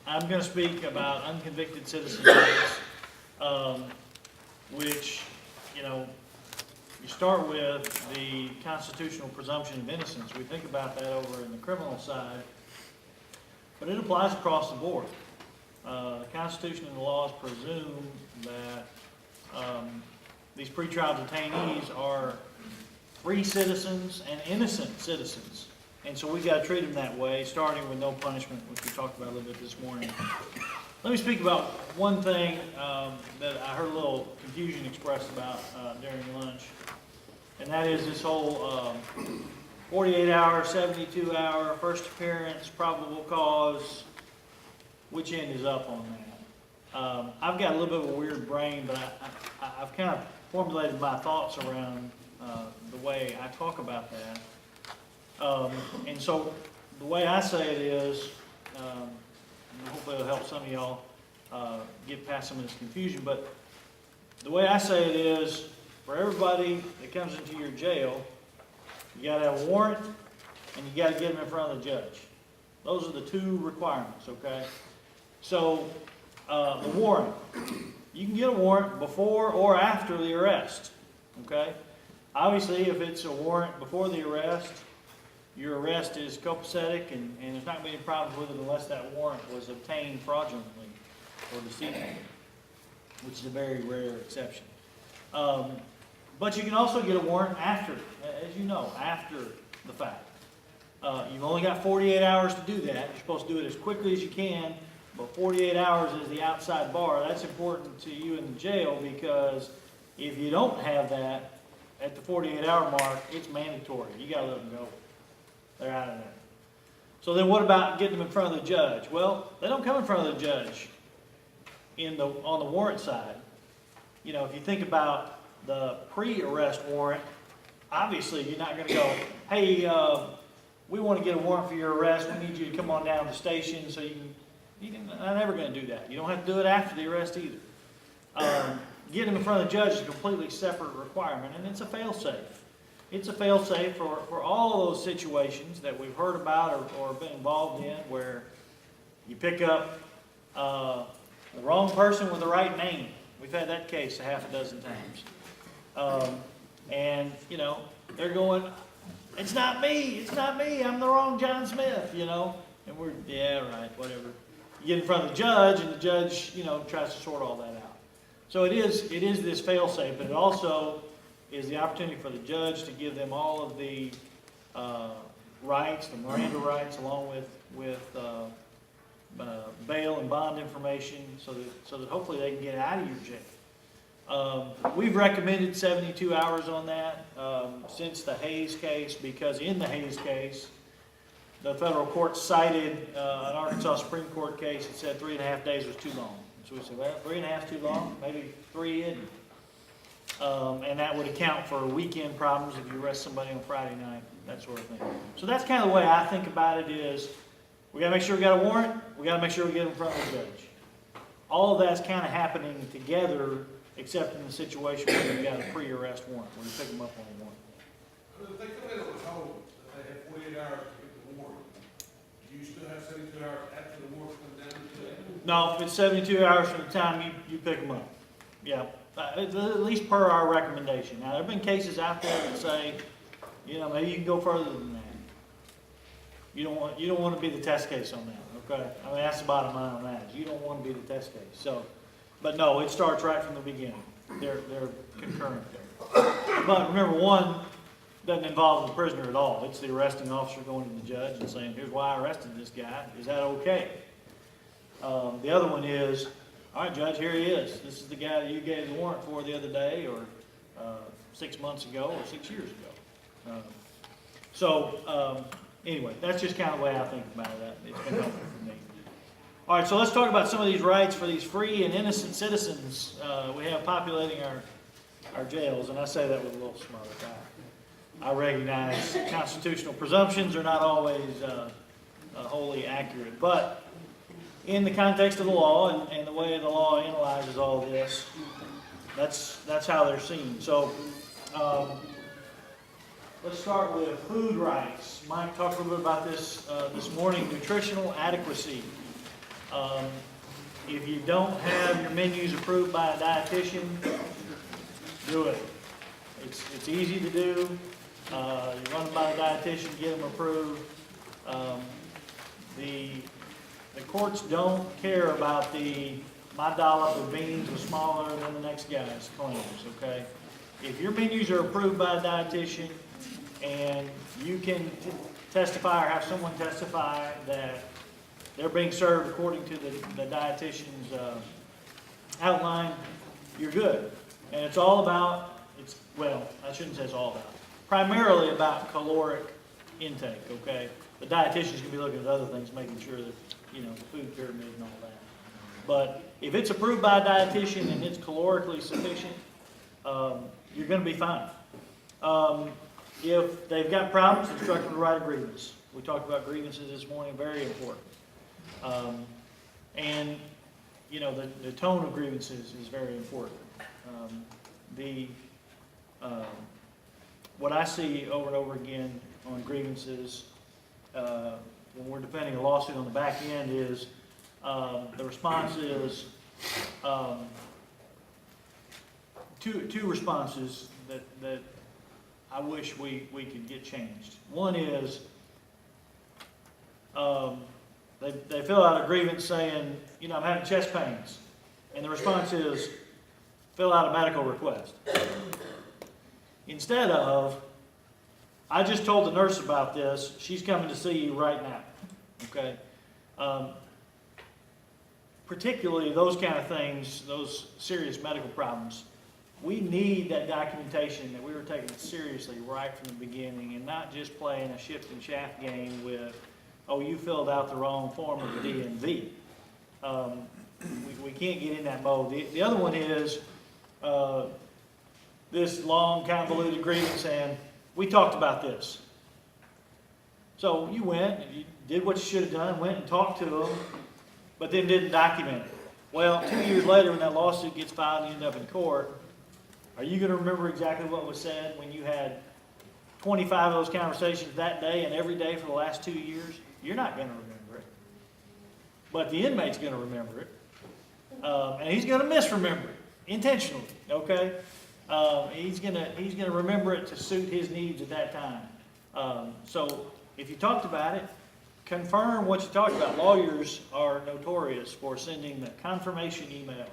I'm going to speak about unconvicted citizen rights, which, you start with the constitutional presumption of innocence. We think about that over in the criminal side, but it applies across the board. The Constitution and the laws presume that these pretrial detainees are free citizens and innocent citizens. And so we got to treat them that way, starting with no punishment, which we talked about a little bit this morning. Let me speak about one thing that I heard a little confusion expressed about during lunch, and that is this whole 48-hour, 72-hour, first appearance, probable cause. Which end is up on that? I've got a little bit of a weird brain, but I've kind of formulated my thoughts around the way I talk about that. And so the way I say it is, and hopefully it'll help some of y'all get past some of this confusion, but the way I say it is, for everybody that comes into your jail, you got to have a warrant and you got to get them in front of the judge. Those are the two requirements, okay? So the warrant, you can get a warrant before or after the arrest, okay? Obviously, if it's a warrant before the arrest, your arrest is copacetic and there's not going to be any problems with it unless that warrant was obtained fraudulently or deceitfully, which is a very rare exception. But you can also get a warrant after, as you know, after the fact. You've only got 48 hours to do that. You're supposed to do it as quickly as you can, but 48 hours is the outside bar. That's important to you in the jail because if you don't have that at the 48-hour mark, it's mandatory. You got to let them go. They're out of there. So then what about getting them in front of the judge? Well, they don't come in front of the judge on the warrant side. If you think about the pre-arrest warrant, obviously you're not going to go, hey, we want to get a warrant for your arrest. We need you to come on down to the station so I'm never going to do that. You don't have to do it after the arrest either. Getting them in front of the judge is a completely separate requirement, and it's a fail-safe. It's a fail-safe for all of those situations that we've heard about or been involved in where you pick up the wrong person with the right name. We've had that case a half a dozen times. And, they're going, it's not me, I'm the wrong John Smith, And we're, yeah, right, whatever. You get in front of the judge, and the judge, tries to sort all that out. So it is this fail-safe, but it also is the opportunity for the judge to give them all of the rights, the Miranda rights, along with bail and bond information, so that hopefully they can get out of your jail. We've recommended 72 hours on that since the Hayes case, because in the Hayes case, the federal court cited an Arkansas Supreme Court case that said 3.5 days was too long. So we said, well, 3.5 is too long, maybe 3 isn't. And that would account for weekend problems if you arrest somebody on Friday night, that sort of thing. So that's kind of the way I think about it is, we got to make sure we got a warrant, we got to make sure we get in front of the judge. All of that's kind of happening together, except in the situation where you got a pre-arrest warrant, where you pick them up on a warrant. But if they come in on a total, they have 48 hours to get the warrant, do you still have 72 hours after the warrant comes down to that? No, if it's 72 hours from the time you pick them up. Yeah, at least per our recommendation. Now, there have been cases out there that say, maybe you can go further than that. You don't want to be the test case on that, okay? I mean, that's the bottom line on that. You don't want to be the test case. So, but no, it starts right from the beginning. They're concurrent there. But remember, one doesn't involve the prisoner at all. It's the arresting officer going to the judge and saying, here's why I arrested this guy. Is that okay? The other one is, all right, Judge, here he is. This is the guy that you gave the warrant for the other day, or 6 months ago, or 6 years ago. Anyway, that's just kind of the way I think about it. It's been helpful for me. All right, so let's talk about some of these rights for these free and innocent citizens we have populating our jails, and I say that with a little smirk. I recognize constitutional presumptions are not always wholly accurate, but in the context of the law and the way the law analyzes all this, that's how they're seen. So let's start with food rights. Mike talked a little bit about this this morning, nutritional adequacy. If you don't have your menus approved by a dietitian, do it. It's easy to do. You run them by a dietitian, get them approved. The courts don't care about my dollop of beans was smaller than the next guy's claims, okay? If your menus are approved by a dietitian and you can testify or have someone testify that they're being served according to the dietitian's outline, you're good. And it's all about, well, I shouldn't say it's all about, primarily about caloric intake, okay? The dietitian's gonna be looking at other things, making sure that, the food pyramid and all that. But if it's approved by a dietitian and it's calorically sufficient, you're gonna be fine. If they've got problems, instruct them to write a grievance. We talked about grievances this morning, very important. And, the tone of grievances is very important. What I see over and over again on grievances, when we're defending a lawsuit on the back end is, the response is, two responses that I wish we could get changed. One is, they fill out a grievance saying, I'm having chest pains. And the response is, fill out a medical request. Instead of, I just told the nurse about this, she's coming to see you right now, okay? Particularly those kind of things, those serious medical problems, we need that documentation that we were taking it seriously right from the beginning and not just playing a shift and shaft game with, oh, you filled out the wrong form of the DMV. We can't get in that mode. The other one is this long, convoluted grievance saying, we talked about this. So you went and you did what you should have done, went and talked to them, but then didn't document it. Well, 2 years later when that lawsuit gets filed and you end up in court, are you going to remember exactly what was said when you had 25 of those conversations that day and every day for the last 2 years? You're not going to remember it. But the inmate's going to remember it. And he's going to misremember it intentionally, okay? He's gonna remember it to suit his needs at that time. So if you talked about it, confirm what you talked about. Lawyers are notorious for sending the confirmation email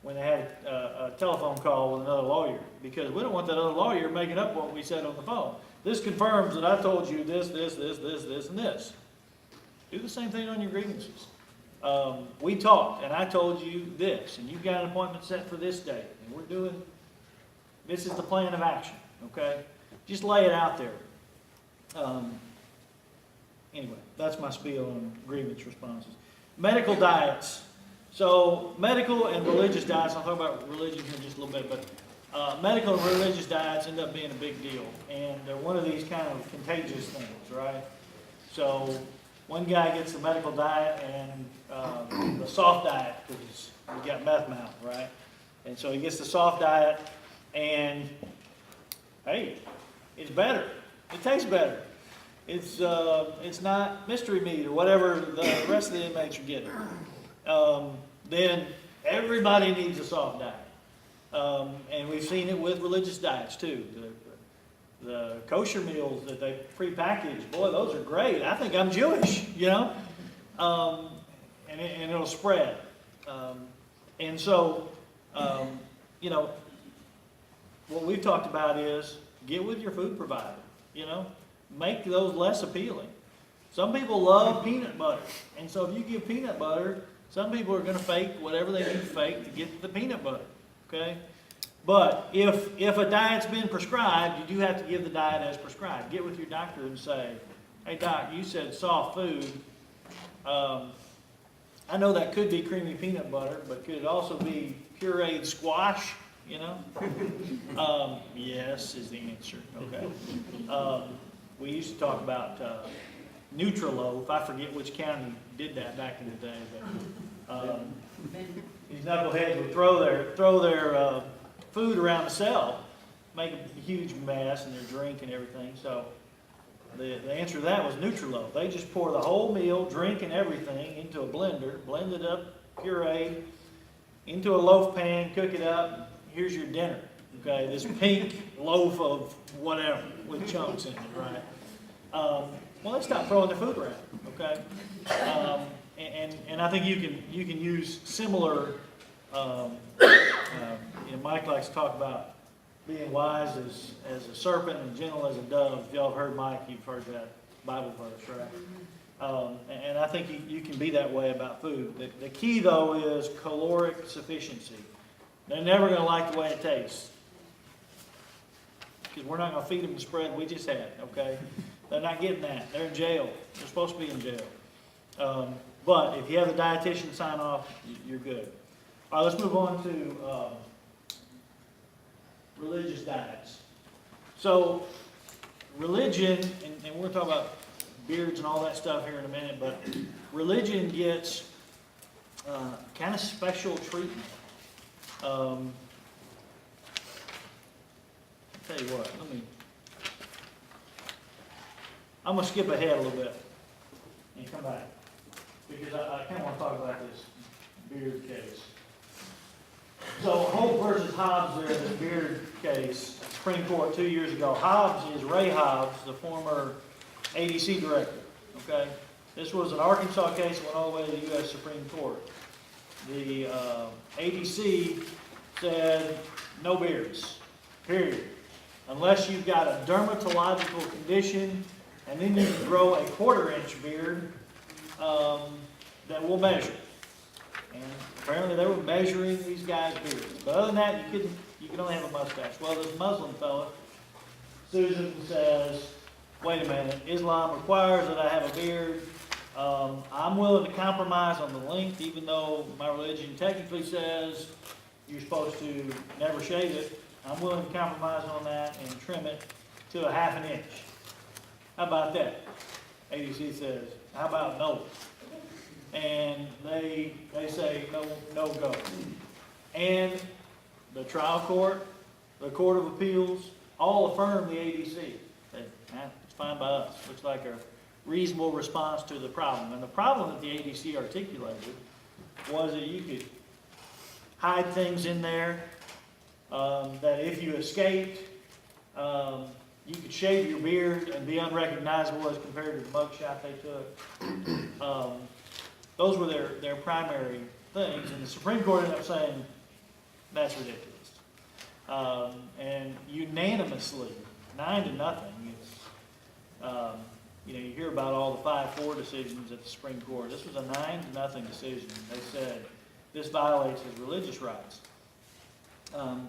when they have a telephone call with another lawyer, because we don't want that other lawyer making up what we said on the phone. This confirms that I told you this, and this. Do the same thing on your grievances. We talked, and I told you this, and you've got an appointment set for this date, and we're doing, this is the plan of action, okay? Just lay it out there. Anyway, that's my spiel on grievance responses. Medical diets. So medical and religious diets, I'll talk about religion here in just a little bit, but medical and religious diets end up being a big deal. And they're one of these kind of contagious things, right? So one guy gets the medical diet and the soft diet, because we got meth mouth, right? And so he gets the soft diet and, hey, it's better. It tastes better. It's not mystery meat or whatever the rest of the inmates are getting. Then everybody needs a soft diet. And we've seen it with religious diets too. The kosher meals that they prepackage, boy, those are great. I think I'm Jewish, you know? And it'll spread. And so, you know, what we've talked about is get with your food provider, you know? Make those less appealing. Some people love peanut butter. And so if you give peanut butter, some people are going to fake whatever they need to fake to get the peanut butter, okay? But if a diet's been prescribed, you do have to give the diet as prescribed. Get with your doctor and say, hey, doc, you said soft food. I know that could be creamy peanut butter, but could it also be pureed squash, you know? Yes is the answer, okay? We used to talk about Nutriloaf. I forget which county did that back in the day, but these knuckleheads would throw their food around the cell, make a huge mess in their drink and everything. So The answer to that was Nutrilo. They just pour the whole meal, drink and everything, into a blender, blend it up, puree, into a loaf pan, cook it up. Here's your dinner. Okay, this pink loaf of whatever with chunks in it, right? Well, they stopped throwing their food around. Okay, and I think you can use similar. Mike likes to talk about being wise as a serpent and gentle as a dove. If y'all have heard Mike, you've heard that Bible verse, right? And I think you can be that way about food. The key, though, is caloric sufficiency. They're never going to like the way it tastes, because we're not going to feed them the spread we just had, okay? They're not getting that. They're in jail. They're supposed to be in jail. But if you have the dietitian sign off, you're good. All right, let's move on to religious diets. So, religion, and we're going to talk about beards and all that stuff here in a minute, but religion gets kind of special treatment. I'll tell you what, I'm going to skip ahead a little bit and come back, because I kind of want to talk about this beard case. So Hope versus Hobbs there, the beard case, Supreme Court 2 years ago. Hobbs is Ray Hobbs, the former ADC director. Okay, this was an Arkansas case that went all the way to the U.S. Supreme Court. The ADC said no beards, period, unless you've got a dermatological condition, and then you can grow a 1/4-inch beard that will measure. And apparently they were measuring these guys' beards. But other than that, you could only have a mustache. Well, this Muslim fella, Susan, says, wait a minute, Islam requires that I have a beard. I'm willing to compromise on the length, even though my religion technically says you're supposed to never shave it. I'm willing to compromise on that and trim it to a 1/2 inch. How about that? ADC says, how about no? And they say no go. And the trial court, the Court of Appeals, all affirm the ADC. It's fine by us. Looks like a reasonable response to the problem. And the problem that the ADC articulated was that you could hide things in there, that if you escaped, you could shave your beard and be unrecognizable as compared to the mugshot they took. Those were their primary things, and the Supreme Court ended up saying that's ridiculous. And unanimously, 9-0. You hear about all the 5-4 decisions at the Supreme Court. This was a 9-0 decision. They said this violates his religious rights.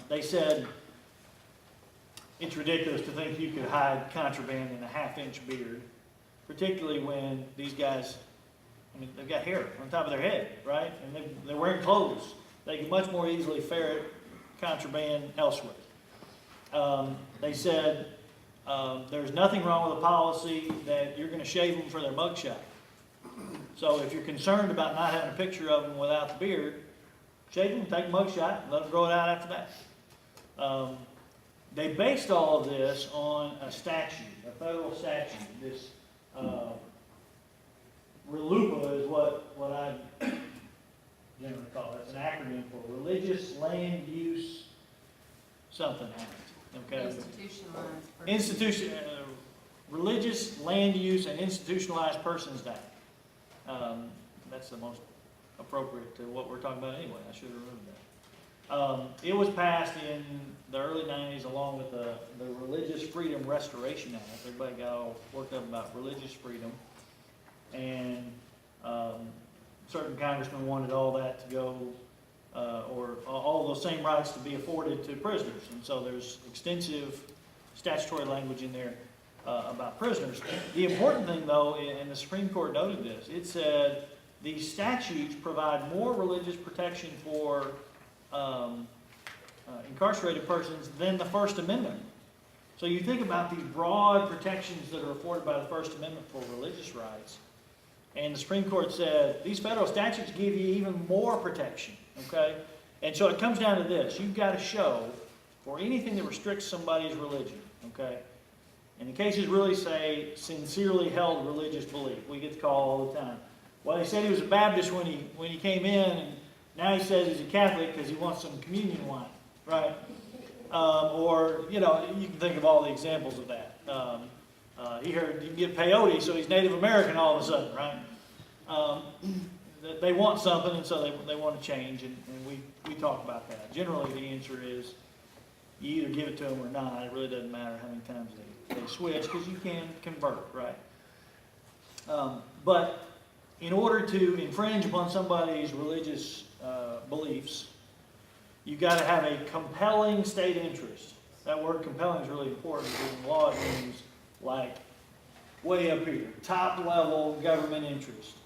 They said it's ridiculous to think you could hide contraband in a 1/2 inch beard, particularly when these guys, they've got hair on top of their head, right? And they're wearing clothes. They can much more easily ferret contraband elsewhere. They said there's nothing wrong with a policy that you're going to shave them for their mugshot. So if you're concerned about not having a picture of them without the beard, shave them, take a mugshot, and let them grow it out after that. They based all of this on a statute, a federal statute. This RLUIPA is what I generally call it. It's an acronym for Religious Land Use Something Act. Okay. Institutionalized. Religious Land Use and Institutionalized Persons Act. That's the most appropriate to what we're talking about anyway. I should have remembered that. It was passed in the early 90s along with the Religious Freedom Restoration Act. Everybody got all worked up about religious freedom. And certain congressmen wanted all that to go, or all those same rights to be afforded to prisoners. And so there's extensive statutory language in there about prisoners. The important thing, though, and the Supreme Court noted this, it said these statutes provide more religious protection for incarcerated persons than the First Amendment. So you think about these broad protections that are afforded by the First Amendment for religious rights, and the Supreme Court said these federal statutes give you even more protection, okay? And so it comes down to this. You've got to show for anything that restricts somebody's religion, okay? And the cases really say sincerely held religious belief. We get the call all the time. Well, he said he was a Baptist when he came in, and now he says he's a Catholic because he wants some communion wine, right? Or, you know, you can think of all the examples of that. He heard you can get peyote, so he's Native American all of a sudden, right? They want something, and so they want to change, and we talk about that. Generally, the answer is you either give it to them or not. It really doesn't matter how many times they switch, because you can convert, right? But in order to infringe upon somebody's religious beliefs, you've got to have a compelling state interest. That word compelling is really important, because in law it means like way up here, top level government interest.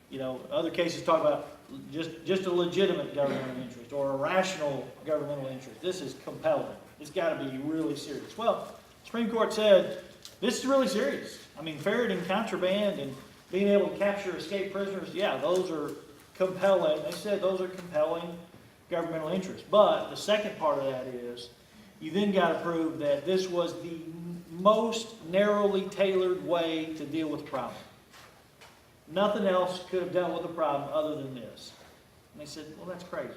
You know, other cases talk about just a legitimate governmental interest or a rational governmental interest. This is compelling. It's got to be really serious. Well, the Supreme Court said this is really serious. I mean, ferreting contraband and being able to capture escaped prisoners, yeah, those are compelling. They said those are compelling governmental interests. But the second part of that is you then got to prove that this was the most narrowly tailored way to deal with the problem. Nothing else could have dealt with the problem other than this. And they said, well, that's crazy.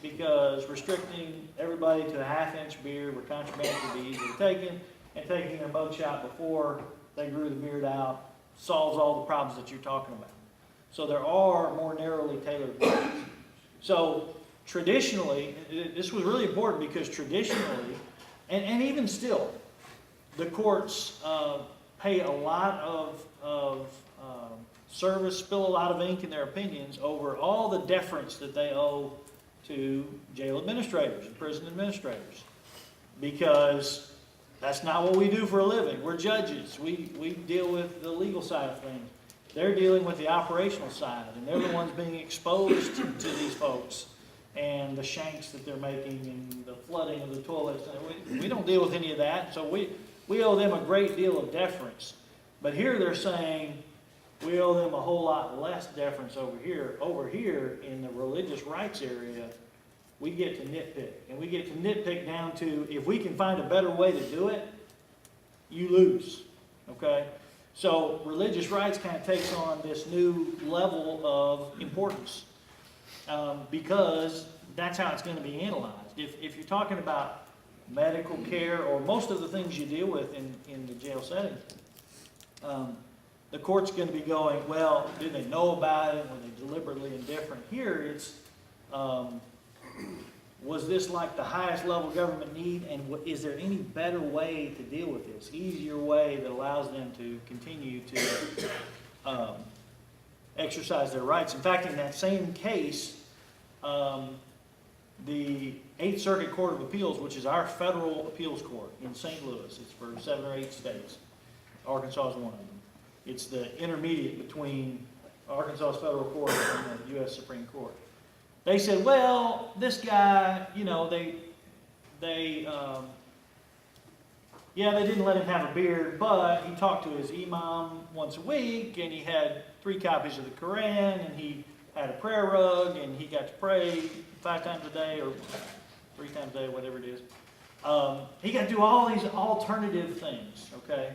Because restricting everybody to a half-inch beard where contraband could be easily taken and taking their mug shot before they grew the beard out solves all the problems that you're talking about. So there are more narrowly tailored ways. So traditionally, this was really important because traditionally, and even still, the courts pay a lot of service, spill a lot of ink in their opinions over all the deference that they owe to jail administrators and prison administrators. Because that's not what we do for a living. We're judges. We deal with the legal side of things. They're dealing with the operational side, and they're the ones being exposed to these folks and the shanks that they're making and the flooding of the toilets. We don't deal with any of that, so we owe them a great deal of deference. But here they're saying we owe them a whole lot less deference over here. Over here in the religious rights area, we get to nitpick. And we get to nitpick down to, if we can find a better way to do it, you lose. Okay? So religious rights kind of takes on this new level of importance because that's how it's going to be analyzed. If you're talking about medical care or most of the things you deal with in the jail setting, the court's going to be going, well, did they know about it? Were they deliberately indifferent? Here it's, was this like the highest level government need, and is there any better way to deal with this? Easier way that allows them to continue to exercise their rights. In fact, in that same case, the 8th Circuit Court of Appeals, which is our federal appeals court in St. Louis, it's for 7 or 8 states. Arkansas is one of them. It's the intermediate between Arkansas's federal court and the U.S. Supreme Court. They said, well, this guy, you know, they didn't let him have a beard, but he talked to his imam once a week, and he had 3 copies of the Quran, and he had a prayer rug, and he got to pray 5 times a day, or 3 times a day, whatever it is. He got to do all these alternative things, okay?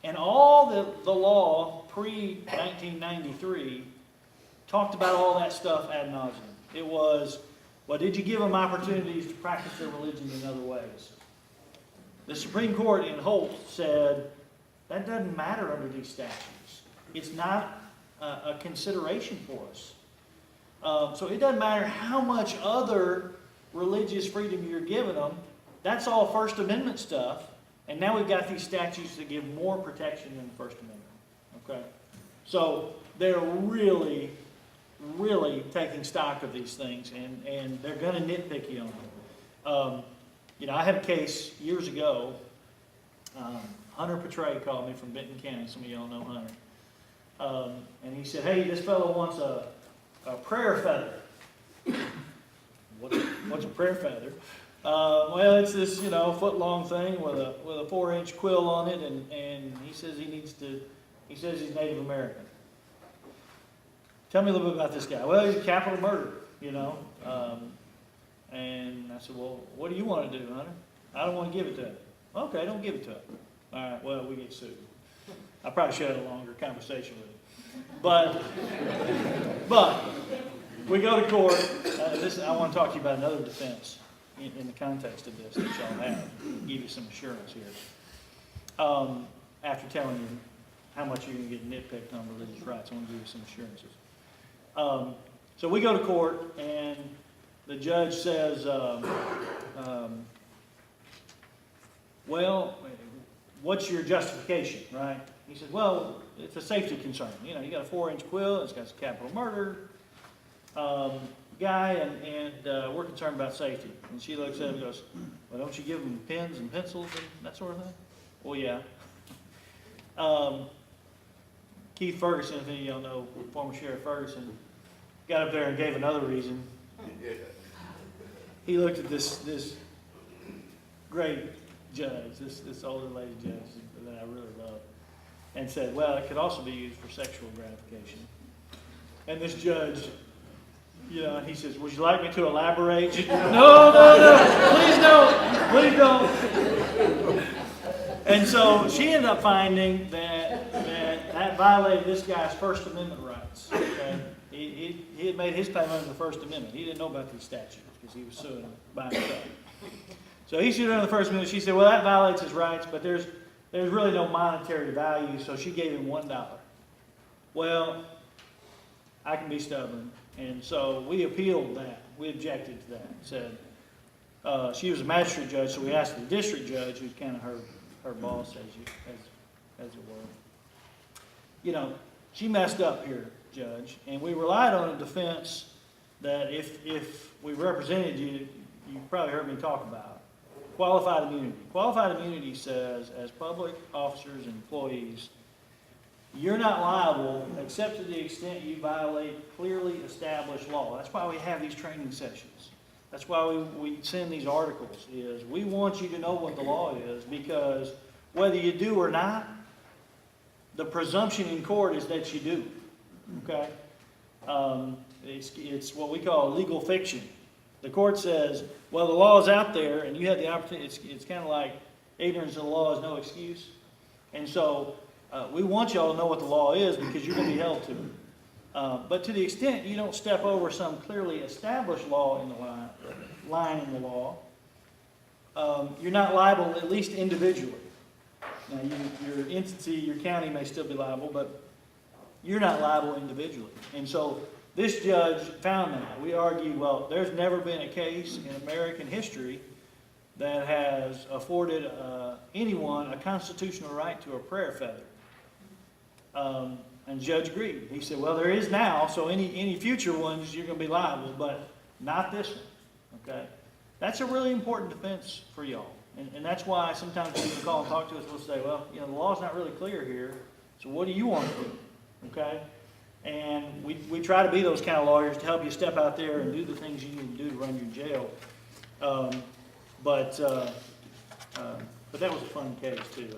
And all the law pre-1993 talked about all that stuff ad nauseum. It was, well, did you give them opportunities to practice their religion in other ways? The Supreme Court in Holt said, that doesn't matter under these statutes. It's not a consideration for us. So it doesn't matter how much other religious freedom you're giving them. That's all First Amendment stuff. And now we've got these statutes that give more protection than the First Amendment. Okay? So they're really, really taking stock of these things, and they're going to nitpick you on them. You know, I had a case years ago. Hunter Petray called me from Benton County. Some of y'all know Hunter. And he said, hey, this fellow wants a prayer feather. What's a prayer feather? Well, it's this, you know, foot-long thing with a 4-inch quill on it, and he says he says he's Native American. Tell me a little bit about this guy. Well, he's a capital murderer, you know. And I said, well, what do you want to do, Hunter? I don't want to give it to him. Okay, don't give it to him. All right, well, we get sued. I probably should have had a longer conversation with him. But we go to court. I want to talk to you about another defense in the context of this that y'all have. Give you some assurance here. After telling you how much you're going to get nitpicked on religious rights, I want to give you some assurances. So we go to court, and the judge says, well, what's your justification, right? He says, well, it's a safety concern. You know, you got a 4-inch quill, it's got some capital murder guy, and we're concerned about safety. And she looks at him and goes, well, don't you give them pens and pencils and that sort of thing? Well, yeah. Keith Ferguson, if any of y'all know, former Sheriff Ferguson, got up there and gave another reason. He looked at this great judge, this older lady judge that I really love, and said, well, it could also be used for sexual gratification. And this judge, you know, he says, would you like me to elaborate? No, please don't. And so she ended up finding that violated this guy's First Amendment rights. Okay? He had made his claim under the First Amendment. He didn't know about these statutes because he was suing by himself. So he sued under the First Amendment. She said, well, that violates his rights, but there's really no monetary value, so she gave him $1. Well, I can be stubborn, and so we appealed that. We objected to that. Said she was a magistrate judge, so we asked the district judge, who's kind of her boss, as it were. You know, she messed up here, Judge, and we relied on a defense that if we represented you, you probably heard me talk about. Qualified immunity. Qualified immunity says, as public officers and employees, you're not liable except to the extent you violate clearly established law. That's why we have these training sessions. That's why we send these articles, is we want you to know what the law is, because whether you do or not, the presumption in court is that you do. Okay? It's what we call legal fiction. The court says, well, the law is out there, and you had the opportunity. It's kind of like ignorance of the law is no excuse. And so we want y'all to know what the law is, because you're going to be held to it. But to the extent you don't step over some clearly established law in the line in the law, you're not liable, at least individually. Now, your entity, your county may still be liable, but you're not liable individually. And so this judge found that. We argue, well, there's never been a case in American history that has afforded anyone a constitutional right to a prayer feather. And the judge agreed. He said, well, there is now, so any future ones you're going to be liable, but not this one. Okay? That's a really important defense for y'all. And that's why sometimes people call and talk to us, we'll say, well, you know, the law's not really clear here, so what do you want to do? Okay? And we try to be those kind of lawyers to help you step out there and do the things you need to do to run your jail. But that was a fun case, too.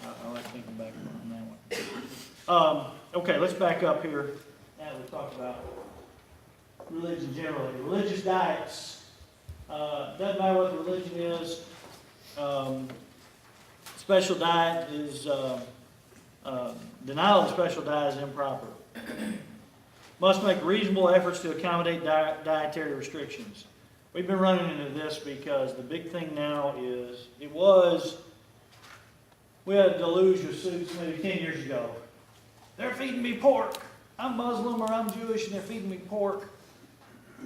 I like thinking back on that one. Okay, let's back up here. Now we talked about religion generally. Religious diets. Doesn't matter what the religion is. Special diet is, denial of special diet is improper. Must make reasonable efforts to accommodate dietary restrictions. We've been running into this because the big thing now is, we had a deluge of suits maybe 10 years ago. They're feeding me pork. I'm Muslim or I'm Jewish and they're feeding me pork.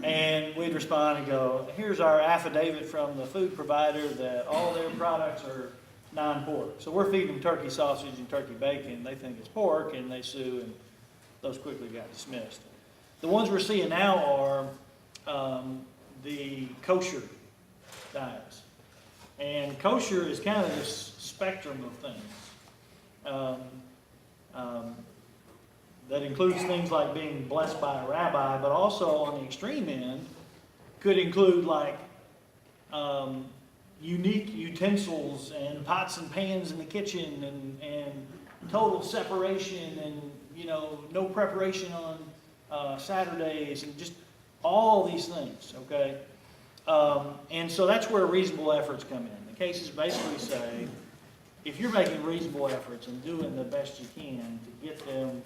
And we'd respond and go, here's our affidavit from the food provider that all their products are non-pork. So we're feeding them turkey sausage and turkey bacon. They think it's pork and they sue, and those quickly got dismissed. The ones we're seeing now are the kosher diets. And kosher is kind of this spectrum of things. That includes things like being blessed by a rabbi, but also on the extreme end could include like unique utensils and pots and pans in the kitchen and total separation and, you know, no preparation on Saturdays and just all these things, okay? And so that's where reasonable efforts come in. The cases basically say, if you're making reasonable efforts and doing the best you can to get them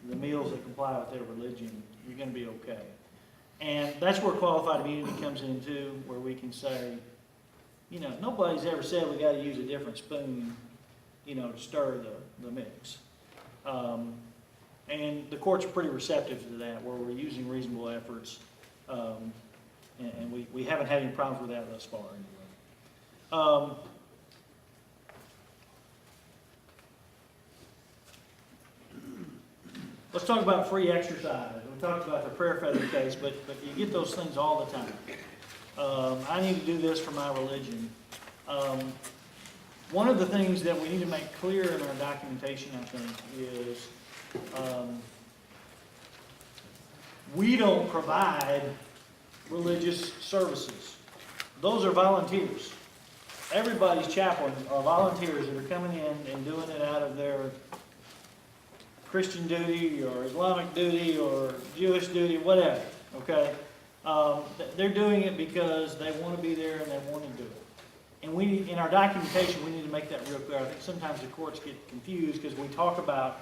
the meals that comply with their religion, you're gonna be okay. And that's where qualified immunity comes in too, where we can say, you know, nobody's ever said we gotta use a different spoon, you know, to stir the mix. And the courts are pretty receptive to that, where we're using reasonable efforts, and we haven't had any problems with that thus far anyway. Let's talk about free exercise. We talked about the prayer feather case, but you get those things all the time. I need to do this for my religion. One of the things that we need to make clear in our documentation, I think, is we don't provide religious services. Those are volunteers. Everybody's chaplains are volunteers that are coming in and doing it out of their Christian duty or Islamic duty or Jewish duty, whatever, okay? They're doing it because they want to be there and they want to do it. And we, in our documentation, we need to make that real clear. I think sometimes the courts get confused because we talk about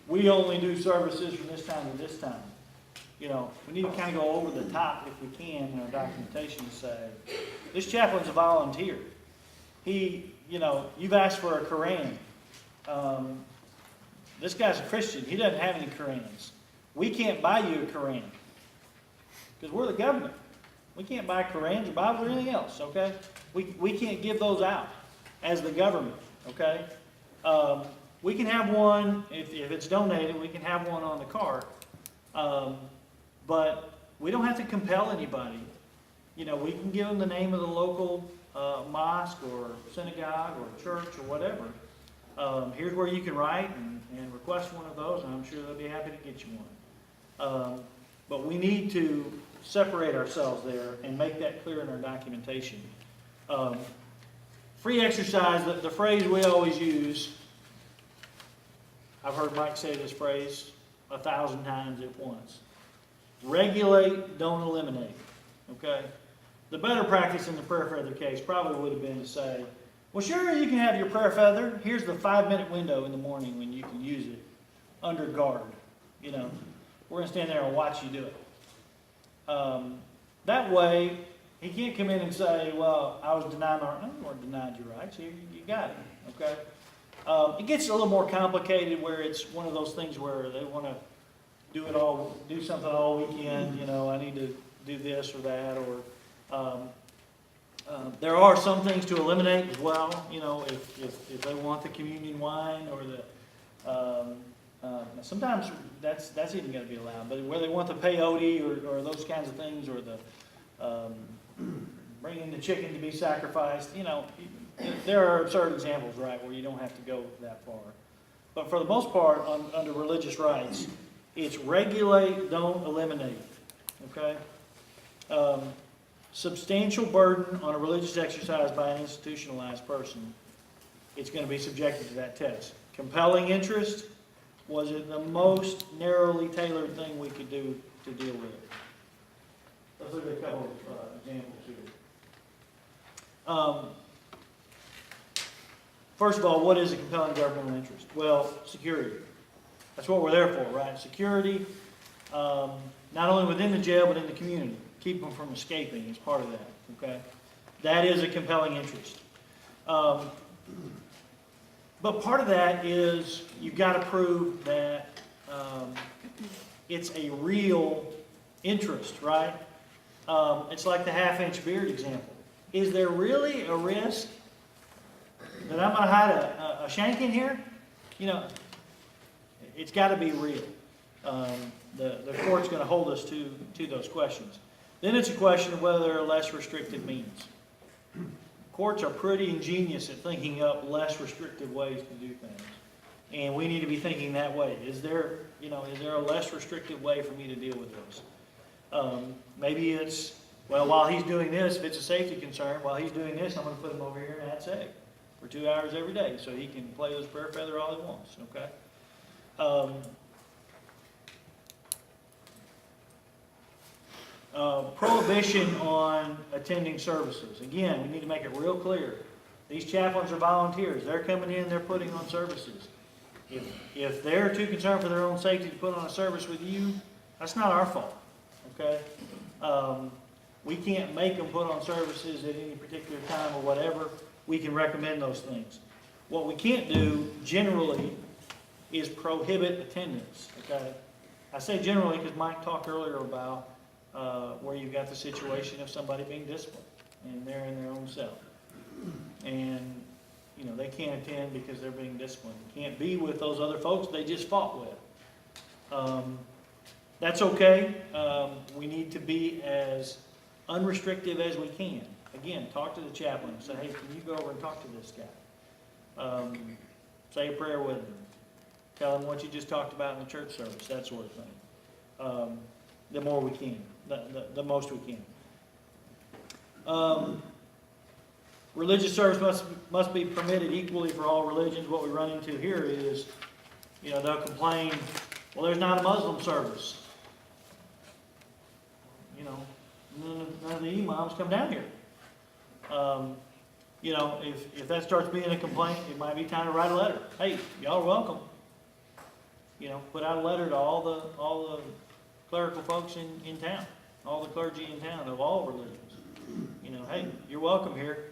we only do services from this time to this time. You know, we need to kind of go over the top if we can in our documentation to say, this chaplain's a volunteer. He, you know, you've asked for a Quran. This guy's a Christian. He doesn't have any Qurans. We can't buy you a Quran because we're the government. We can't buy Qurans or Bibles or anything else, okay? We can't give those out as the government, okay? We can have one, if it's donated, we can have one on the cart. But we don't have to compel anybody. You know, we can give them the name of the local mosque or synagogue or church or whatever. Here's where you can write and request one of those, and I'm sure they'll be happy to get you one. But we need to separate ourselves there and make that clear in our documentation. Free exercise, the phrase we always use, I've heard Mike say this phrase 1,000 times at once. Regulate, don't eliminate. Okay? The better practice in the prayer feather case probably would have been to say, well, sure, you can have your prayer feather. Here's the 5-minute window in the morning when you can use it under guard. You know, we're going to stand there and watch you do it. That way, he can't come in and say, well, I was denied my rights. No, you weren't denied your rights. You got it. Okay? It gets a little more complicated where it's one of those things where they want to do something all weekend. You know, I need to do this or that, or there are some things to eliminate as well. You know, if they want the communion wine or the sometimes that's even going to be allowed. But where they want the peyote or those kinds of things, or the bringing the chicken to be sacrificed, you know, there are absurd examples, right, where you don't have to go that far. But for the most part, under religious rights, it's regulate, don't eliminate. Okay. Substantial burden on a religious exercise by an institutionalized person, it's going to be subjected to that test. Compelling interest, was it the most narrowly tailored thing we could do to deal with it? Let's look at a couple of examples here. First of all, what is a compelling governmental interest? Well, security. That's what we're there for, right? Security, not only within the jail, but in the community. Keep them from escaping is part of that, okay? That is a compelling interest. But part of that is you've got to prove that it's a real interest, right? It's like the half-inch beard example. Is there really a risk that I'm going to hide a shank in here? You know, it's got to be real. The court's going to hold us to those questions. Then it's a question of whether there are less restrictive means. Courts are pretty ingenious at thinking up less restrictive ways to do things. And we need to be thinking that way. Is there a less restrictive way for me to deal with this? Maybe it's, well, while he's doing this, if it's a safety concern, while he's doing this, I'm going to put him over here in that seg for 2 hours every day so he can play with his prayer feather all he wants, okay? Prohibition on attending services. Again, we need to make it real clear. These chaplains are volunteers. They're coming in, they're putting on services. If they're too concerned for their own safety to put on a service with you, that's not our fault, okay? We can't make them put on services at any particular time or whatever. We can recommend those things. What we can't do generally is prohibit attendance, okay? I say generally because Mike talked earlier about where you've got the situation of somebody being disciplined and they're in their own cell. And, you know, they can't attend because they're being disciplined. Can't be with those other folks they just fought with. That's okay. We need to be as unrestrictive as we can. Again, talk to the chaplain. Say, hey, can you go over and talk to this guy? Say a prayer with him. Tell him what you just talked about in the church service, that sort of thing. The more we can, the most we can. Religious service must be permitted equally for all religions. What we run into here is, you know, they'll complain, well, there's not a Muslim service. You know, none of the imams come down here. You know, if that starts being a complaint, it might be time to write a letter. Hey, y'all are welcome. You know, put out a letter to all the clerical folks in town, all the clergy in town of all religions. You know, hey, you're welcome here.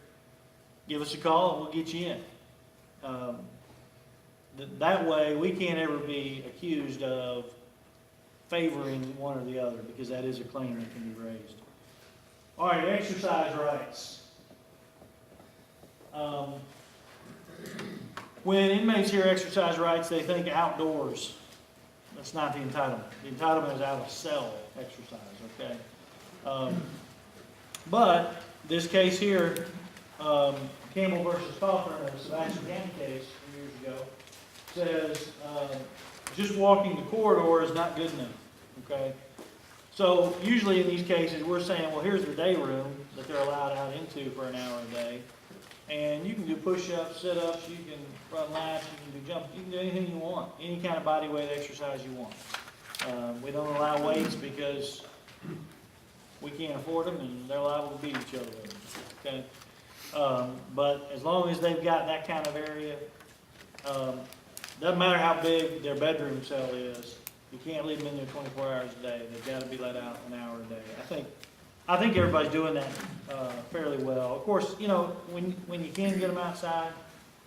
Give us a call and we'll get you in. That way, we can't ever be accused of favoring one or the other, because that is a claim that can be raised. All right, exercise rights. When inmates hear exercise rights, they think outdoors. That's not the entitlement. The entitlement is out of cell exercise, okay? But this case here, Campbell versus Cawthorn, a Sebastian County case from years ago, says just walking the corridor is not good enough, okay? So usually in these cases, we're saying, well, here's the day room that they're allowed out into for an hour a day. And you can do push-ups, sit-ups, you can run laps, you can do jumps, you can do anything you want, any kind of body weight exercise you want. We don't allow weights because we can't afford them and they're liable to beat each other with them, okay? But as long as they've got that kind of area, doesn't matter how big their bedroom cell is, you can't leave them in there 24 hours a day. They've got to be let out an hour a day. I think everybody's doing that fairly well. Of course, you know, when you can get them outside,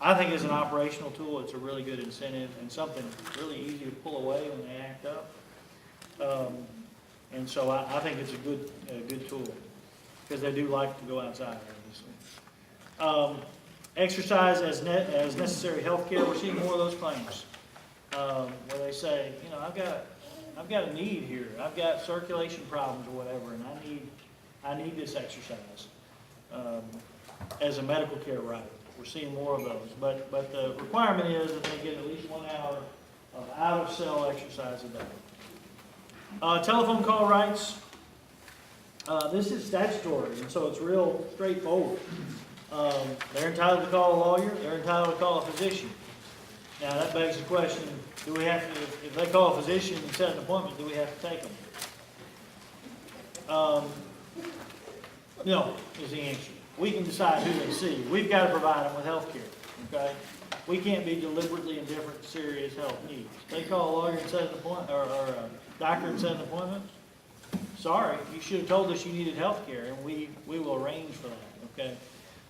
I think as an operational tool, it's a really good incentive and something really easy to pull away when they act up. And so I think it's a good tool because they do like to go outside, obviously. Exercise as necessary health care. We're seeing more of those claims where they say, you know, I've got a need here. I've got circulation problems or whatever, and I need this exercise as a medical care right. We're seeing more of those, but the requirement is that they get at least 1 hour of out-of-cell exercise a day. Telephone call rights. This is statutory, and so it's real straightforward. They're entitled to call a lawyer. They're entitled to call a physician. Now that begs the question: do we have to, if they call a physician and set an appointment, do we have to take them? No, is the answer. We can decide who they see. We've got to provide them with health care, okay? We can't be deliberately indifferent to serious health needs. They call a lawyer and set an appointment, or a doctor and set an appointment. Sorry, you should have told us you needed health care, and we will arrange for that, okay?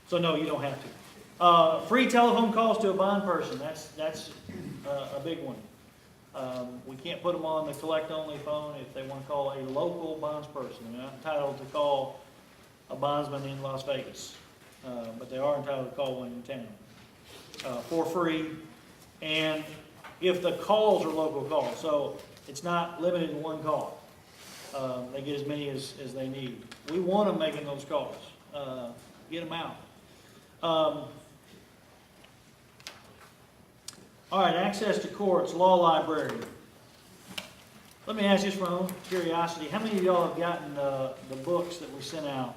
So no, you don't have to. Free telephone calls to a bond person. That's a big one. We can't put them on the collect-only phone if they want to call a local bonds person. They're not entitled to call a bondsman in Las Vegas, but they are entitled to call one in town for free. And if the calls are local calls, so it's not limited to one call. They get as many as they need. We want them making those calls. Get them out. All right, access to courts, law library. Let me ask just for my own curiosity, how many of y'all have gotten the books that we sent out?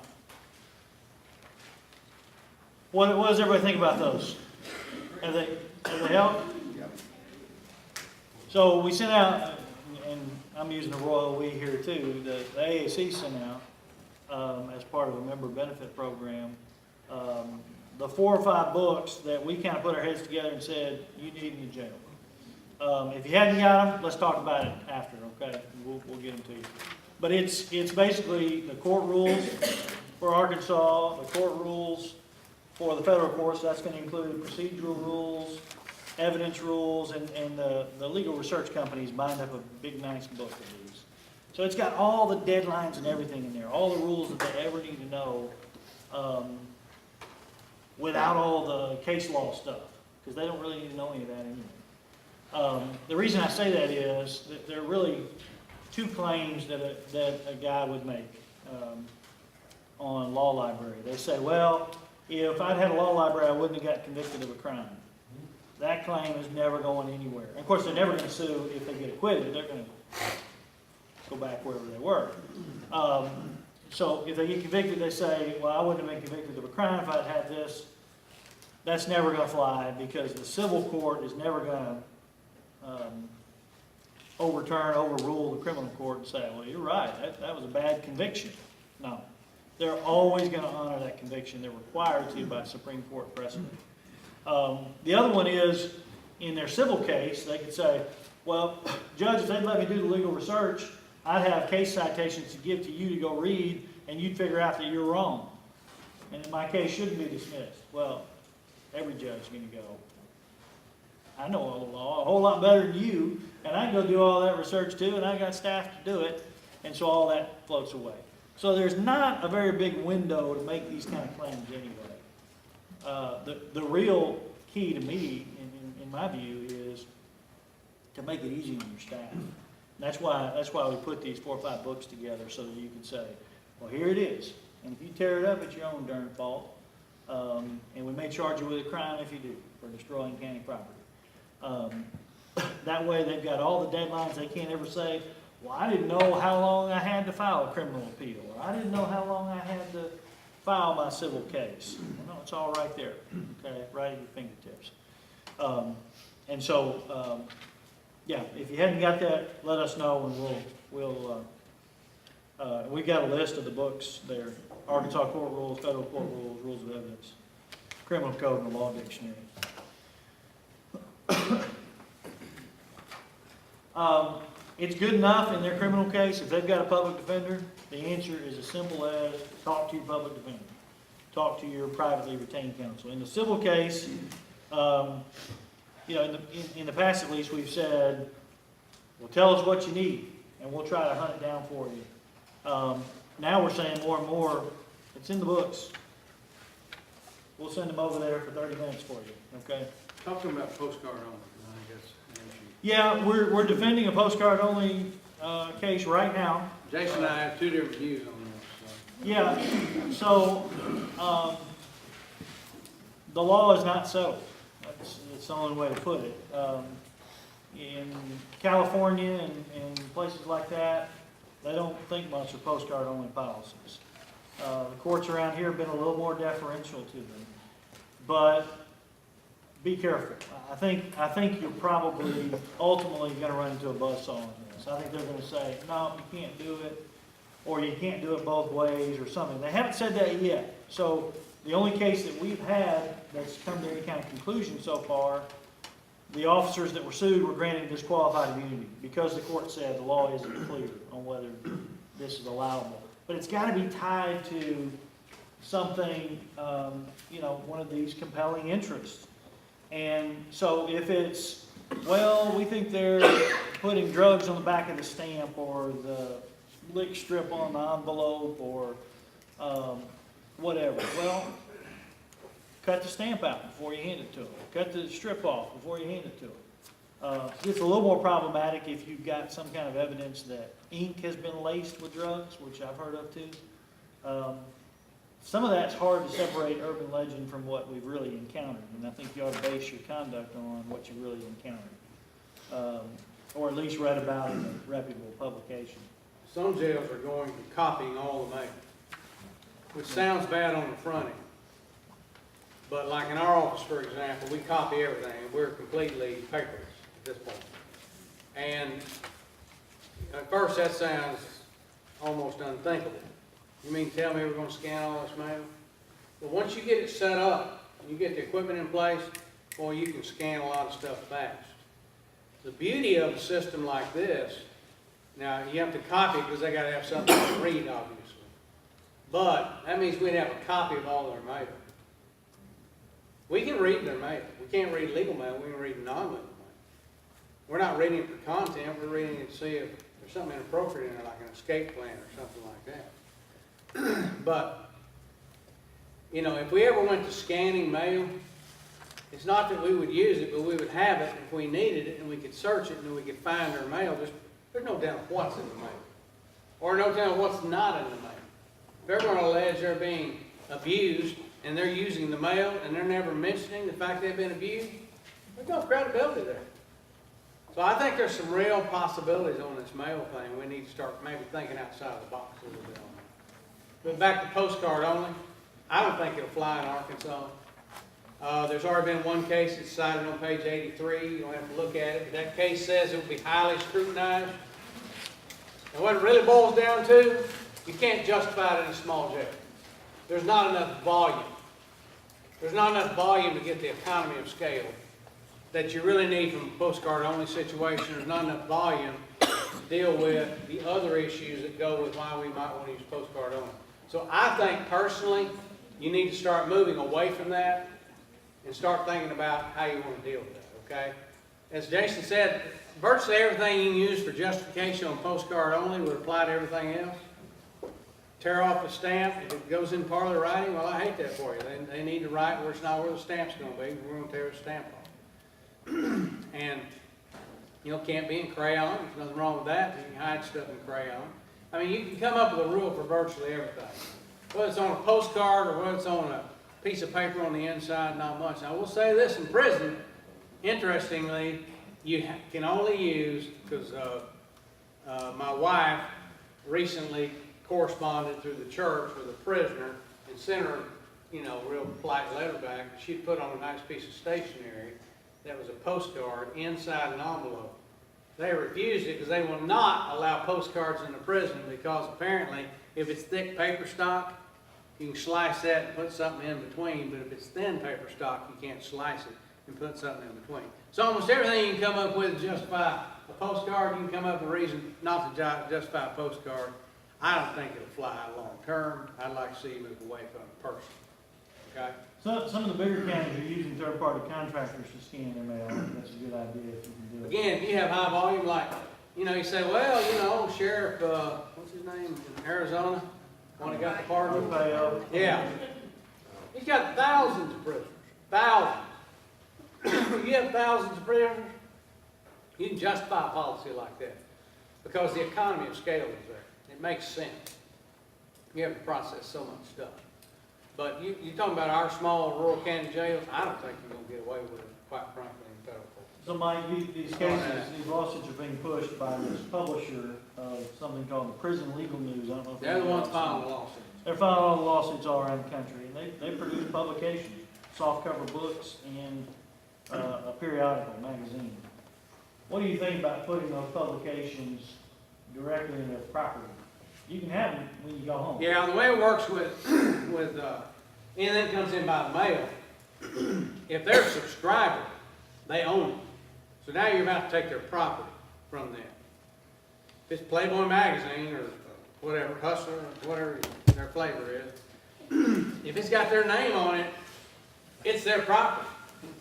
What does everybody think about those? Have they helped? Yep. So we sent out, and I'm using the royal we here too, the AAC sent out as part of a member benefit program the 4 or 5 books that we kind of put our heads together and said, you need in the jail. If you hadn't got them, let's talk about it after, okay? We'll get them to you. But it's basically the court rules for Arkansas, the court rules for the federal courts. That's going to include procedural rules, evidence rules, and the legal research companies bind up a big, nice book of these. So it's got all the deadlines and everything in there, all the rules that they ever need to know, without all the case law stuff, because they don't really need to know any of that anyway. The reason I say that is that there are really 2 claims that a guy would make on law library. They say, well, if I'd had a law library, I wouldn't have got convicted of a crime. That claim is never going anywhere. And of course, they're never going to sue if they get acquitted. They're going to go back wherever they were. So if they get convicted, they say, well, I wouldn't have been convicted of a crime if I'd had this. That's never going to fly, because the civil court is never going to overrule the criminal court and say, well, you're right, that was a bad conviction. No. They're always going to honor that conviction. They're required to by Supreme Court precedent. The other one is, in their civil case, they could say, well, Judge, if they'd let me do the legal research, I'd have case citations to give to you to go read, and you'd figure out that you're wrong. And my case shouldn't be dismissed. Well, every judge is going to go, I know all the law a whole lot better than you, and I can go do all that research too, and I got staff to do it, and so all that floats away. So there's not a very big window to make these kind of claims anyway. The real key to me, in my view, is to make it easy on your staff. And that's why we put these 4 or 5 books together, so that you can say, well, here it is, and if you tear it up, it's your own darn fault, and we may charge you with a crime if you do, for destroying county property. That way they've got all the deadlines. They can't ever say, well, I didn't know how long I had to file a criminal appeal, or I didn't know how long I had to file my civil case. Well, no, it's all right there, okay, right at your fingertips. And so, yeah, if you hadn't got that, let us know, and we've got a list of the books there: Arkansas Court Rules, Federal Court Rules, Rules of Evidence, Criminal Code, and the Law Dictionary. It's good enough in their criminal case. If they've got a public defender, the answer is as simple as talk to your public defender. Talk to your privately retained counsel. In the civil case, in the past at least, we've said, well, tell us what you need, and we'll try to hunt it down for you. Now we're saying more and more, it's in the books. We'll send them over there for 30 minutes for you, okay? Talk to them about postcard only, I guess. Yeah, we're defending a postcard only case right now. Jason and I have 2 different views on this. So. Yeah, so the law is not so. That's the only way to put it. In California and places like that, they don't think much of postcard only policies. The courts around here have been a little more deferential to them, but be careful. I think you're probably ultimately going to run into a buzzsaw on this. I think they're going to say, no, you can't do it, or you can't do it both ways, or something. They haven't said that yet. So the only case that we've had that's come to any kind of conclusion so far, the officers that were sued were granted disqualified immunity because the court said the law isn't clear on whether this is allowable. But it's got to be tied to something, one of these compelling interests. And so if it's, well, we think they're putting drugs on the back of the stamp, or the lick strip on the envelope, or whatever, well, cut the stamp out before you hand it to them. Cut the strip off before you hand it to them. It's a little more problematic if you've got some kind of evidence that ink has been laced with drugs, which I've heard of too. Some of that's hard to separate urban legend from what we've really encountered, and I think you ought to base your conduct on what you really encountered, or at least read about in a reputable publication. Some jails are going to copying all the mail, which sounds bad on the front end. But like in our office, for example, we copy everything. We're completely paperless at this point. And at first that sounds almost unthinkable. You mean tell me we're going to scan all this mail? But once you get it set up When you get the equipment in place, boy, you can scan a lot of stuff fast. The beauty of a system like this, now you have to copy it because they gotta have something to read, obviously. But that means we'd have a copy of all their mail. We can read their mail. We can't read legal mail, we can read non-legal mail. We're not reading it for content, we're reading it to see if there's something inappropriate in there, like an escape plan or something like that. But, you know, if we ever went to scanning mail, it's not that we would use it, but we would have it if we needed it, and we could search it, and we could find our mail. There's no telling what's in the mail, or no telling what's not in the mail. If they're going to allege they're being abused, and they're using the mail, and they're never mentioning the fact they've been abused, there's no credibility there. So I think there's some real possibilities on this mail thing. We need to start maybe thinking outside the box a little bit on that. But back to postcard only, I don't think it'll fly in Arkansas. There's already been one case that's cited on page 83. You don't have to look at it, but that case says it will be highly scrutinized. And what it really boils down to, you can't justify it in a small jail. There's not enough volume. There's not enough volume to get the economy of scale that you really need from a postcard-only situation. There's not enough volume to deal with the other issues that go with why we might want to use postcard-only. So I think personally, you need to start moving away from that and start thinking about how you want to deal with that, okay? As Jason said, virtually everything you can use for justification on postcard only would apply to everything else. Tear off a stamp, if it goes in parlor writing, well, I hate that for you. They need to write where it's not where the stamp's going to be. We're going to tear the stamp off. And, you know, can't be in crayon. There's nothing wrong with that. You can hide stuff in crayon. I mean, you can come up with a rule for virtually everything. Whether it's on a postcard or whether it's on a piece of paper on the inside, not much. Now, we'll say this in prison, interestingly, you can only use, because my wife recently corresponded through the church with a prisoner and sent her, you know, real polite letter back. She'd put on a nice piece of stationery that was a postcard inside an envelope. They refused it because they will not allow postcards in the prison because apparently if it's thick paper stock, you can slice that and put something in between, but if it's thin paper stock, you can't slice it and put something in between. So almost everything you can come up with to justify a postcard, you can come up with a reason not to justify a postcard. I don't think it'll fly long term. I'd like to see you move away from it personally. Okay? So, some of the bigger counties are using third-party contractors to scan their mail. I think that's a good idea if you can do it. Again, if you have high volume, like, you know, you say, well, you know, Sheriff, what's his name, in Arizona, one that got the pardon. Yeah. He's got thousands of prisoners. Thousands. You have thousands of prisoners, you can justify a policy like that because the economy of scale is there. It makes sense. You have to process so much stuff. But you're talking about our small rural county jails, I don't think you're going to get away with it, quite frankly, in federal court. So Mike, these cases, these lawsuits are being pushed by this publisher of something called the Prison Legal News. I don't know if They're the ones filing the lawsuits. They're filing all the lawsuits all around the country, and they produce publications, softcover books, and a periodical magazine. What do you think about putting those publications directly in their property? You can have them when you go home. Yeah, the way it works with anything that comes in by the mail, if they're a subscriber, they own it. So now you're about to take their property from them. If it's Playboy magazine or whatever, Hustler, whatever their flavor is, if it's got their name on it, it's their property.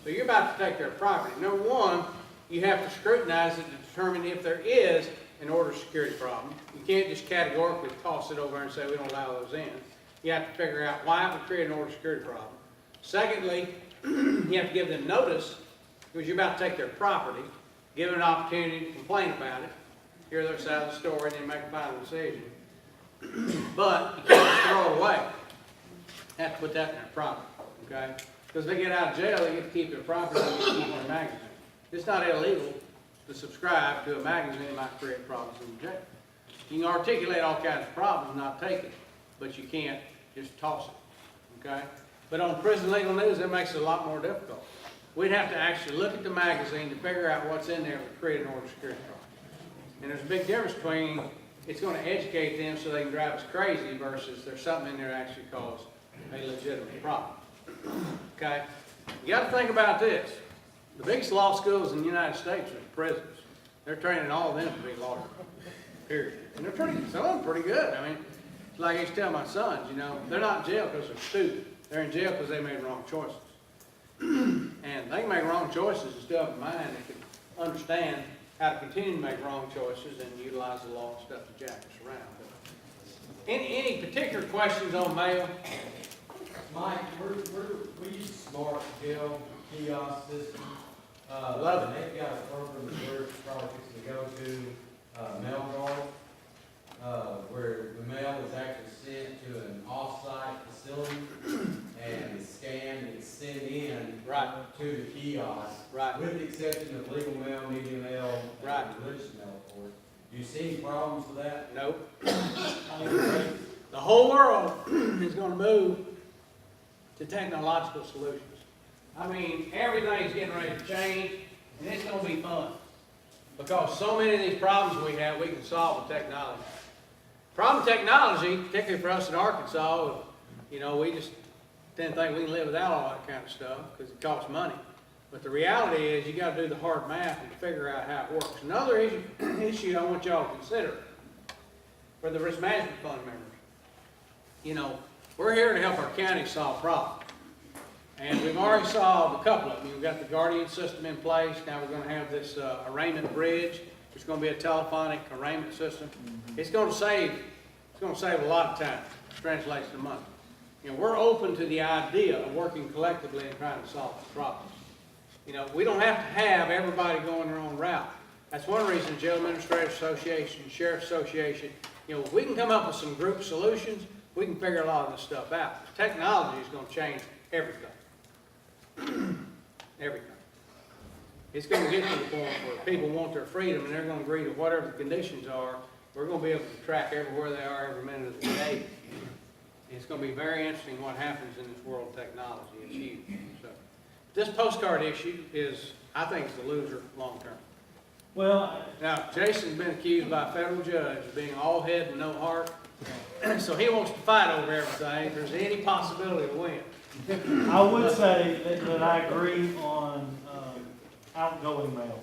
So you're about to take their property. Number one, you have to scrutinize it to determine if there is an order of security problem. You can't just categorically toss it over and say we don't allow those in. You have to figure out why it would create an order of security problem. Secondly, you have to give them notice because you're about to take their property, give them an opportunity to complain about it, hear their side of the story, and then make a final decision. But you can't just throw it away. You have to put that in their property, okay? Because if they get out of jail, they get to keep their property, they get to keep their magazine. It's not illegal to subscribe to a magazine that might create problems in the jail. You can articulate all kinds of problems, not take it, but you can't just toss it, okay? But on Prison Legal News, it makes it a lot more difficult. We'd have to actually look at the magazine to figure out what's in there that would create an order of security problem. And there's a big difference between it's going to educate them so they can drive us crazy versus there's something in there that actually cause a legitimate problem. Okay? You gotta think about this. The biggest law schools in the United States are the prisons. They're training all of them to be lawyers, period. And they're some of them pretty good. I mean, it's like I used to tell my sons, you know, they're not in jail because they're stupid. They're in jail because they made wrong choices. And they can make wrong choices and still have a mind that can understand how to continue to make wrong choices and utilize the law and stuff to jack us around. But any particular questions on mail? Mike, we use Smart Bill kiosk system. Love it. And they've got a program that we're probably fixing to go to, Mail Guard, where the mail is actually sent to an off-site facility and it's scanned and it's sent in Right. to the kiosk. Right. With the exception of legal mail, media mail, Right. and religious mail, of course. Do you see any problems with that? Nope. I think it's great. The whole world is gonna move to technological solutions. I mean, everything's getting ready to change, and it's gonna be fun. Because so many of these problems we have, we can solve with technology. Problem technology, particularly for us in Arkansas, you know, we just tend to think we can live without all that kind of stuff, because it costs money. But the reality is, you gotta do the hard math and figure out how it works. Another issue I want y'all to consider, for the risk management fund members. You know, we're here to help our county solve problems. And we've already solved a couple of them. We've got the Guardian system in place. Now we're gonna have this arraignment bridge. It's gonna be a telephonic arraignment system. It's gonna save a lot of time, which translates to money. You know, we're open to the idea of working collectively and trying to solve the problems. You know, we don't have to have everybody going their own route. That's one reason the Jail Administrators Association, Sheriff's Association, you know, if we can come up with some group solutions, we can figure a lot of this stuff out. Technology is gonna change everything. Everything. It's gonna get to the point where people want their freedom and they're gonna agree to whatever the conditions are. We're gonna be able to track everywhere they are every minute of the day. It's gonna be very interesting what happens in this world of technology. It's huge. So, this postcard issue is, I think, is the loser long term. Well, Now, Jason's been accused by a federal judge of being all head and no heart. So he wants to fight over everything. If there's any possibility to win. I would say that I agree on outgoing mail.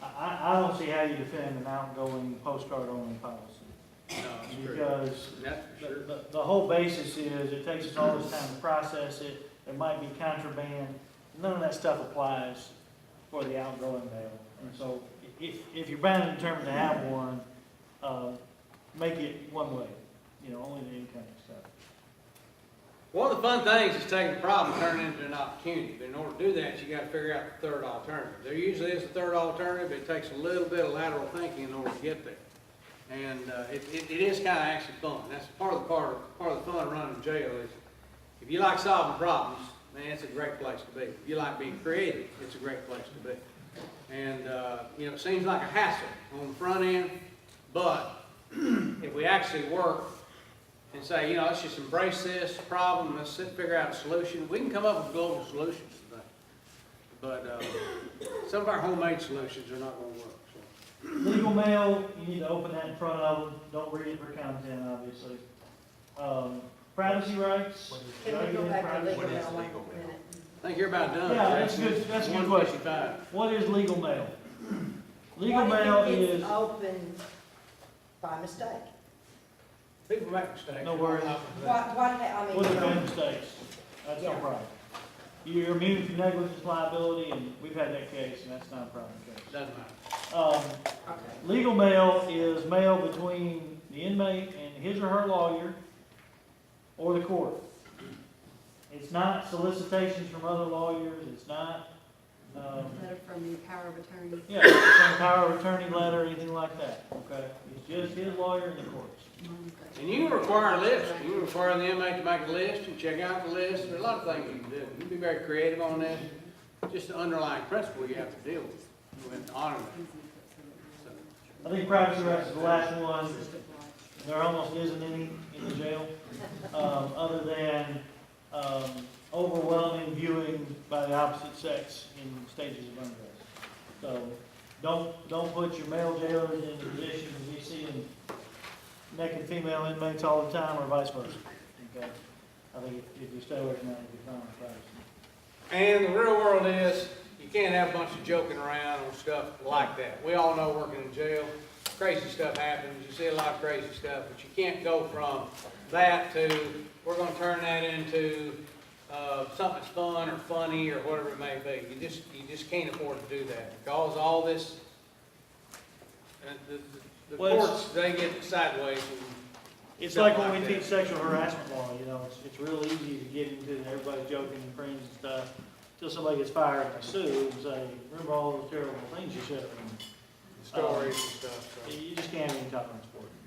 I don't see how you defend an outgoing postcard only policy. No, it's true. Because That's for sure. the whole basis is it takes us all this time to process it. There might be contraband. None of that stuff applies for the outgoing mail. And so if you're bound and determined to have one, make it one way, you know, only the incoming stuff. One of the fun things is taking a problem and turning it into an opportunity. But in order to do that, you gotta figure out the third alternative. There usually is a third alternative, but it takes a little bit of lateral thinking in order to get there. And it is kind of actually fun. That's part of the fun of running a jail is, if you like solving problems, man, it's a great place to be. If you like being creative, it's a great place to be. And, you know, it seems like a hassle on the front end, but if we actually work and say, you know, let's just embrace this problem, let's figure out a solution, we can come up with global solutions to that. But some of our homemade solutions are not going to work. So. Legal mail, you need to open that in front of them. Don't read it for content, obviously. Privacy rights. Can we go back to Privacy- legal mail one minute? I think you're about done. Yeah, that's Jason. good, that's a good question. 155. What is legal mail? Legal What if mail it is, gets opened by mistake? People make mistakes. No worries. I mean, what you are know, mistakes? That's no Yeah. problem. You're immune from negligence liability, and we've had that case, and that's not a problem case. Doesn't matter. okay. Legal mail is mail between the inmate and his or her lawyer or the court. It's not solicitations from other lawyers, it's not, Letter from the power of attorney. yeah, some power of attorney letter, anything like that, okay? It's just his lawyer and the courts. And you can require a list. You can require the inmate to make a list and check out the list. There's a lot of things you can do. You can be very creative on this. Just the underlying principle you have to deal with honoring it. So, I think privacy rights is the last one. There almost isn't any in the jail, other than overwhelming viewing by the opposite sex in stages of undress. So don't put your male jailers in the position of you seeing naked female inmates all the time, or vice versa. Okay? I think if you stay away from that, you'll be fine with privacy. And the real world is, you can't have a bunch of joking around on stuff like that. We all know working in jail, crazy stuff happens, you see a lot of crazy stuff, but you can't go from that to, we're gonna turn that into, something that's fun or funny or whatever it may be. You just can't afford to do that, because all this, the Well, it's- courts, they get sideways and It's Stuff like when like we that. teach sexual harassment law, you know, it's real easy to get into everybody joking and friends and stuff, till somebody gets fired and they sue and say, remember all those terrible things you said. stories and stuff, so. You just can't have any tolerance for it.